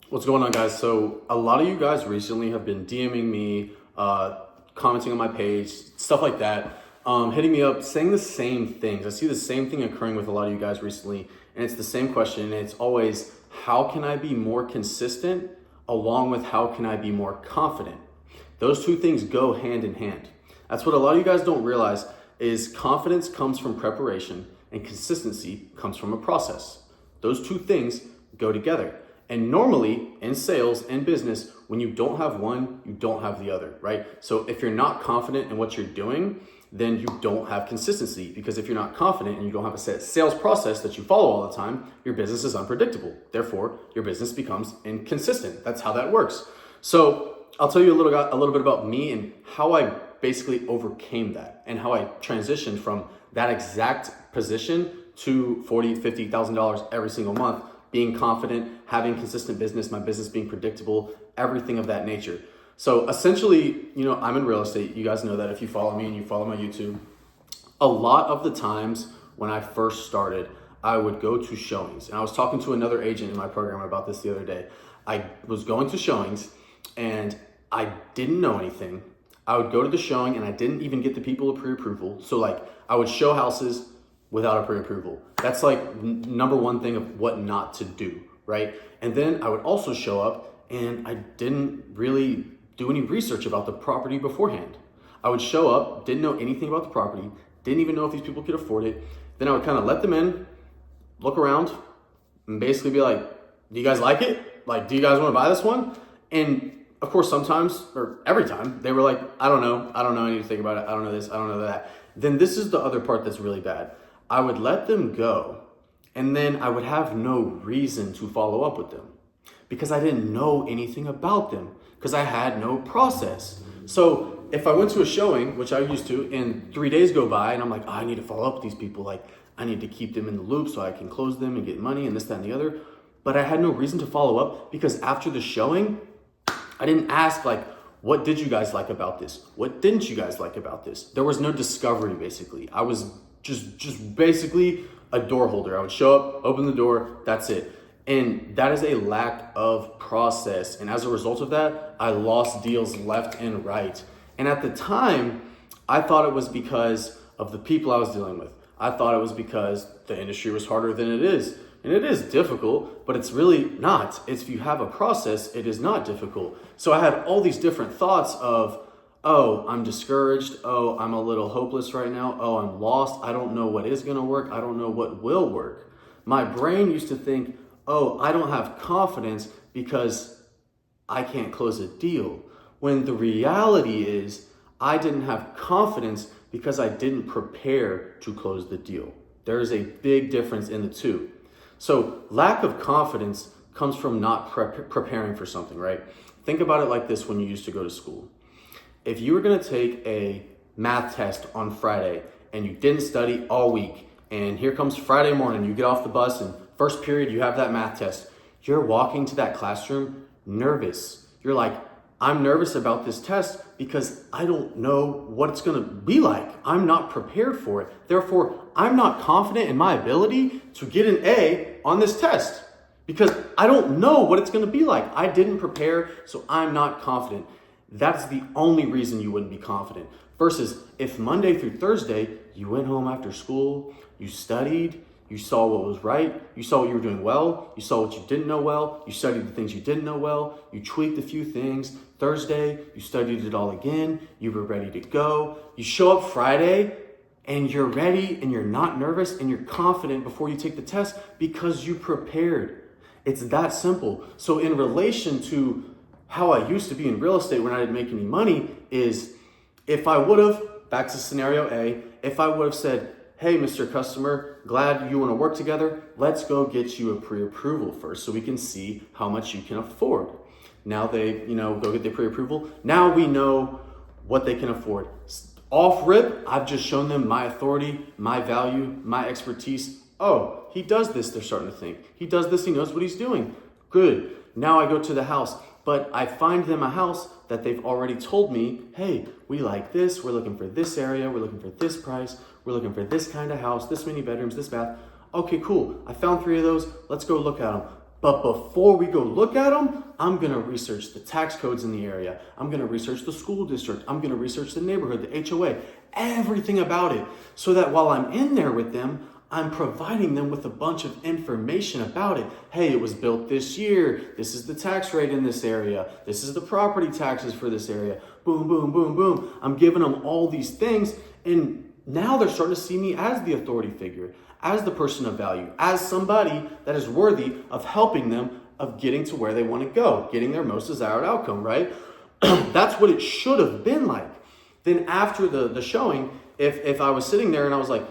What's going on, guys? So a lot of you guys recently have been DMing me, commenting on my page, stuff like that, hitting me up, saying the same things. I see the same thing occurring with a lot of you guys recently, and it's the same question, and it's always, how can I be more consistent along with how can I be more confident? Those two things go hand in hand. That's what a lot of you guys don't realize is confidence comes from preparation and consistency comes from a process. Those two things go together. And normally in sales and business, when you don't have one, you don't have the other, right? So if you're not confident in what you're doing, then you don't have consistency, because if you're not confident and you don't have a set sales process that you follow all the time, your business is unpredictable. Therefore, your business becomes inconsistent. That's how that works. So I'll tell you a little bit about me and how I basically overcame that and how I transitioned from that exact position to $40,000, $50,000 every single month, being confident, having consistent business, my business being predictable, everything of that nature. So essentially, I'm in real estate. You guys know that if you follow me and you follow my YouTube. A lot of the times when I first started, I would go to showings. And I was talking to another agent in my program about this the other day. I was going to showings and I didn't know anything. I would go to the showing and I didn't even get the people a pre-approval. So I would show houses without a pre-approval. That's number one thing of what not to do, right? And then I would also show up and I didn't really do any research about the property beforehand. I would show up, didn't know anything about the property, didn't even know if these people could afford it. Then I would kind of let them in, look around, and basically be like, do you guys like it? Do you guys want to buy this one? And of course, sometimes, or every time, they were like, I don't know, I need to think about it, I don't know this, I don't know that. Then this is the other part that's really bad. I would let them go, and then I would have no reason to follow up with them because I didn't know anything about them, because I had no process. So if I went to a showing, which I used to, and 3 days go by and I'm like, I need to follow up with these people. I need to keep them in the loop so I can close them and get money and this, that, and the other. But I had no reason to follow up because after the showing, I didn't ask what did you guys like about this? What didn't you guys like about this? There was no discovery, basically. I was just basically a door holder. I would show up, open the door, that's it. And that is a lack of process. And as a result of that, I lost deals left and right. And at the time, I thought it was because of the people I was dealing with. I thought it was because the industry was harder than it is. And it is difficult, but it's really not. If you have a process, it is not difficult. So I had all these different thoughts of, oh, I'm discouraged. Oh, I'm a little hopeless right now. Oh, I'm lost. I don't know what is going to work. I don't know what will work. My brain used to think, oh, I don't have confidence because I can't close a deal. When the reality is I didn't have confidence because I didn't prepare to close the deal. There is a big difference in the two. So lack of confidence comes from not preparing for something, right? Think about it like this when you used to go to school. If you were going to take a math test on Friday and you didn't study all week, and here comes Friday morning, you get off the bus and first period you have that math test, you're walking to that classroom nervous. You're like, I'm nervous about this test because I don't know what it's going to be like. I'm not prepared for it. Therefore, I'm not confident in my ability to get an A on this test because I don't know what it's going to be like. I didn't prepare, so I'm not confident. That's the only reason you wouldn't be confident. Versus if Monday through Thursday, you went home after school, you studied, you saw what was right, you saw what you were doing well, you saw what you didn't know well, you studied the things you didn't know well, you tweaked a few things. Thursday, you studied it all again, you were ready to go. You show up Friday and you're ready and you're not nervous and you're confident before you take the test because you prepared. It's that simple. So in relation to how I used to be in real estate when I didn't make any money is if I would have, back to scenario A, if I would have said, hey, Mr. Customer, glad you want to work together. Let's go get you a pre-approval first so we can see how much you can afford. Now they, go get their pre-approval. Now we know what they can afford. Off rip, I've just shown them my authority, my value, my expertise. Oh, he does this, they're starting to think. He does this, he knows what he's doing. Good. Now I go to the house, but I find them a house that they've already told me, hey, we like this, we're looking for this area, we're looking for this price, we're looking for this kind of house, this many bedrooms, this bath. Okay, cool. I found 3 of those. Let's go look at them. But before we go look at them, I'm gonna research the tax codes in the area. I'm gonna research the school district. I'm gonna research the neighborhood, the HOA, everything about it. So that while I'm in there with them, I'm providing them with a bunch of information about it. Hey, it was built this year. This is the tax rate in this area. This is the property taxes for this area. Boom, boom, boom, boom. I'm giving them all these things. And now they're starting to see me as the authority figure, as the person of value, as somebody that is worthy of helping them of getting to where they want to go, getting their most desired outcome, right? That's what it should have been like. Then after the showing, if I was sitting there and I was like,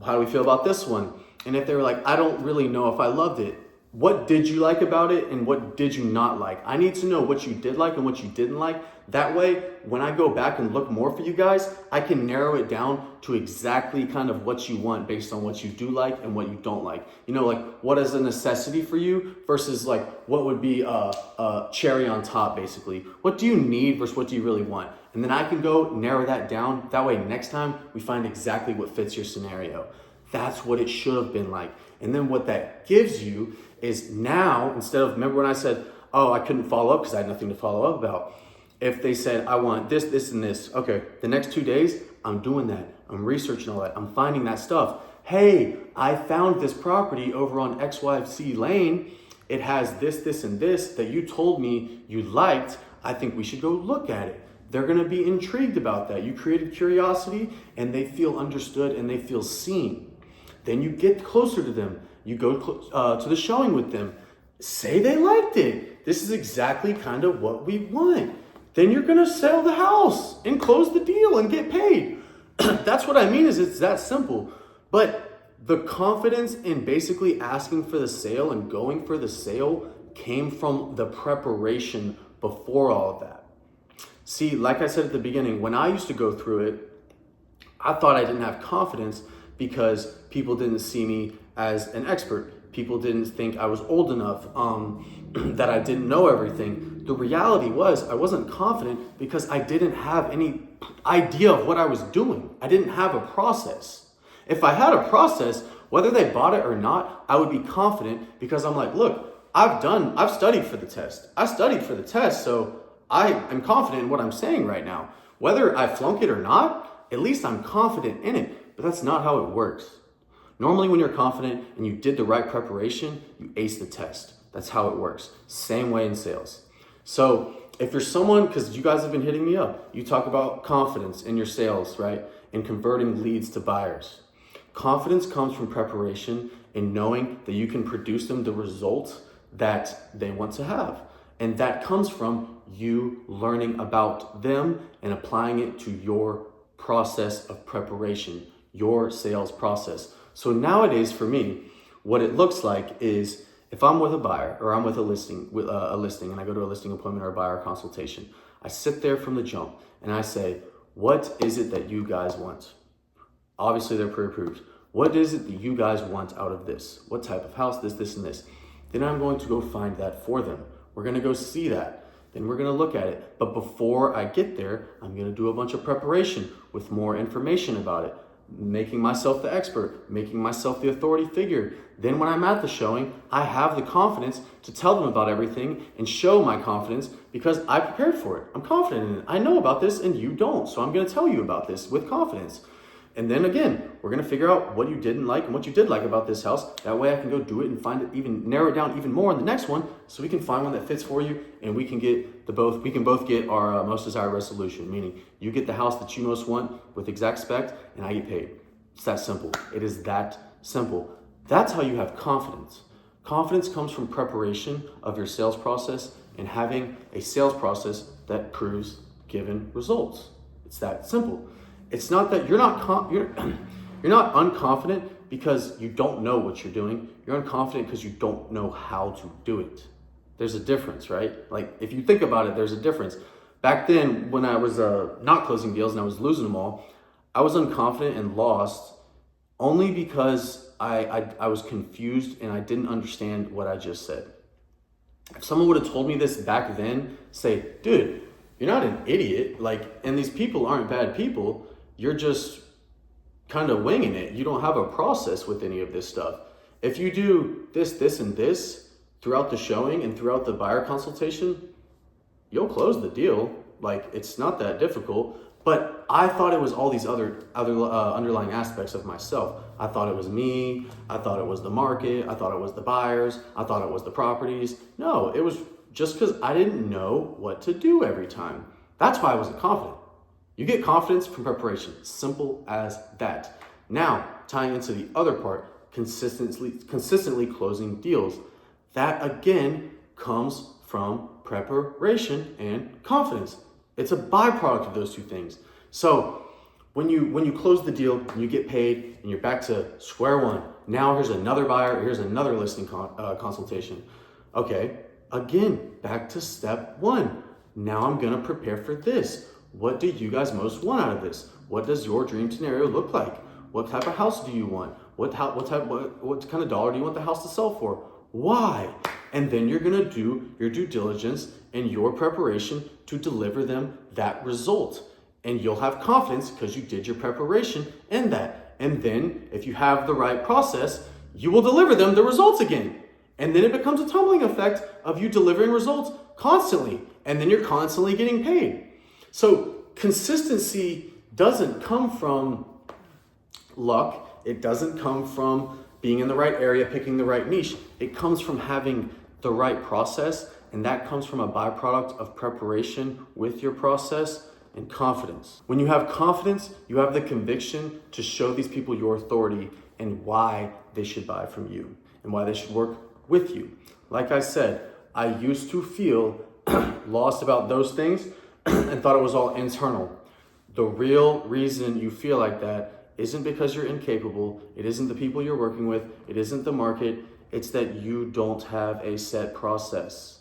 how do we feel about this one? And if they were like, I don't really know if I loved it. What did you like about it and what did you not like? I need to know what you did like and what you didn't like. That way, when I go back and look more for you guys, I can narrow it down to exactly kind of what you want based on what you do like and what you don't like. You know, like what is a necessity for you versus like what would be a cherry on top, basically. What do you need versus what do you really want? And then I can go narrow that down. That way, next time we find exactly what fits your scenario. That's what it should have been like. And then what that gives you is now, instead of, remember when I said, oh, I couldn't follow up because I had nothing to follow up about. If they said, I want this, this, and this, okay, the next 2 days, I'm doing that. I'm researching all that. I'm finding that stuff. Hey, I found this property over on XYZ Lane. It has this, this, and this that you told me you liked. I think we should go look at it. They're gonna be intrigued about that. You created curiosity and they feel understood and they feel seen. Then you get closer to them. You go to the showing with them. Say they liked it. This is exactly kind of what we want. Then you're gonna sell the house and close the deal and get paid. That's what I mean, is it's that simple. But the confidence in basically asking for the sale and going for the sale came from the preparation before all of that. See, like I said at the beginning, when I used to go through it, I thought I didn't have confidence because people didn't see me as an expert. People didn't think I was old enough, that I didn't know everything. The reality was I wasn't confident because I didn't have any idea of what I was doing. I didn't have a process. If I had a process, whether they bought it or not, I would be confident because I'm like, look, I've studied for the test. I studied for the test, so I am confident in what I'm saying right now. Whether I flunk it or not, at least I'm confident in it. But that's not how it works. Normally when you're confident and you did the right preparation, you ace the test. That's how it works. Same way in sales. So if you're someone, because you guys have been hitting me up, you talk about confidence in your sales, right? And converting leads to buyers. Confidence comes from preparation and knowing that you can produce them the result that they want to have. And that comes from you learning about them and applying it to your process of preparation, your sales process. So nowadays for me, what it looks like is if I'm with a buyer or I'm with a listing and I go to a listing appointment or a buyer consultation, I sit there from the jump and I say, what is it that you guys want? Obviously they're pre-approved. What is it that you guys want out of this? What type of house, this, and this? Then I'm going to go find that for them. We're gonna go see that. Then we're gonna look at it. But before I get there, I'm gonna do a bunch of preparation with more information about it, making myself the expert, making myself the authority figure. Then when I'm at the showing, I have the confidence to tell them about everything and show my confidence because I prepared for it. I'm confident in it. I know about this and you don't. So I'm gonna tell you about this with confidence. And then again, we're gonna figure out what you didn't like and what you did like about this house. That way I can go do it and find it, even narrow it down even more in the next one, so we can find one that fits for you and we can both get our most desired resolution, meaning you get the house that you most want with exact spec and I get paid. It's that simple. It is that simple. That's how you have confidence. Confidence comes from preparation of your sales process and having a sales process that proves given results. It's that simple. It's not that you're not unconfident because you don't know what you're doing. You're unconfident because you don't know how to do it. There's a difference, right? Like if you think about it, there's a difference. Back then when I was not closing deals and I was losing them all, I was unconfident and lost only because I was confused and I didn't understand what I just said. If someone would have told me this back then, say, dude, you're not an idiot. And these people aren't bad people. You're just kind of winging it. You don't have a process with any of this stuff. If you do this, this, and this, throughout the showing and throughout the buyer consultation, you'll close the deal. Like, it's not that difficult. But I thought it was all these other underlying aspects of myself. I thought it was me. I thought it was the market. I thought it was the buyers. I thought it was the properties. No, it was just because I didn't know what to do every time. That's why I wasn't confident. You get confidence from preparation. Simple as that. Now, tying into the other part, consistently closing deals. That again comes from preparation and confidence. It's a byproduct of those two things. So when you close the deal and you get paid and you're back to square one, now here's another buyer, here's another listing consultation. Okay, again, back to step one. Now I'm gonna prepare for this. What do you guys most want out of this? What does your dream scenario look like? What type of house do you want? What kind of dollar do you want the house to sell for? Why? And then you're gonna do your due diligence and your preparation to deliver them that result. And you'll have confidence because you did your preparation in that. And then if you have the right process, you will deliver them the results again. And then it becomes a tumbling effect of you delivering results constantly. And then you're constantly getting paid. So consistency doesn't come from luck. It doesn't come from being in the right area, picking the right niche. It comes from having the right process, and that comes from a byproduct of preparation with your process and confidence. When you have confidence, you have the conviction to show these people your authority and why they should buy from you and why they should work with you. Like I said, I used to feel lost about those things and thought it was all internal. The real reason you feel like that isn't because you're incapable. It isn't the people you're working with. It isn't the market. It's that you don't have a set process.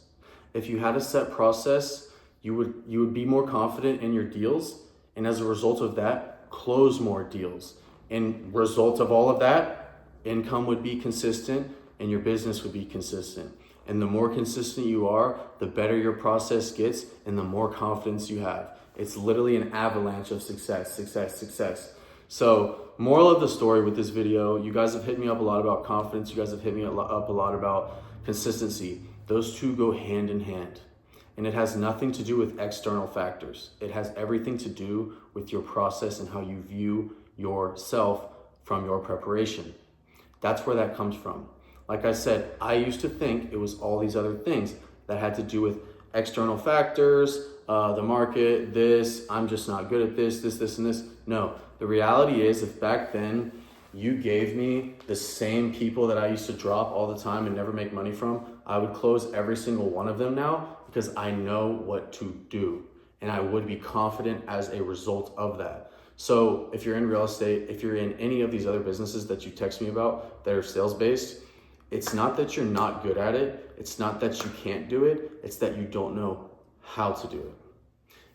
If you had a set process, you would be more confident in your deals, and as a result of that, close more deals. And result of all of that, income would be consistent and your business would be consistent. And the more consistent you are, the better your process gets and the more confidence you have. It's literally an avalanche of success, success, success. So moral of the story with this video, you guys have hit me up a lot about confidence. You guys have hit me up a lot about consistency. Those two go hand in hand. And it has nothing to do with external factors. It has everything to do with your process and how you view yourself from your preparation. That's where that comes from. Like I said, I used to think it was all these other things that had to do with external factors, the market, this, I'm just not good at this, and this. No, the reality is if back then you gave me the same people that I used to drop all the time and never make money from, I would close every single one of them now because I know what to do and I would be confident as a result of that. So if you're in real estate, if you're in any of these other businesses that you text me about that are sales-based, it's not that you're not good at it. It's not that you can't do it. It's that you don't know how to do it.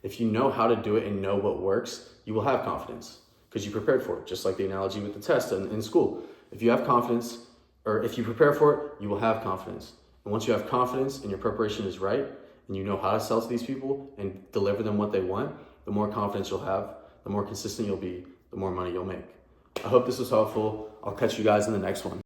If you know how to do it and know what works, you will have confidence because you prepared for it. Just like the analogy with the test in school. If you have confidence, or if you prepare for it, you will have confidence. And once you have confidence and your preparation is right, and you know how to sell to these people and deliver them what they want, the more confidence you'll have, the more consistent you'll be, the more money you'll make. I hope this was helpful. I'll catch you guys in the next one.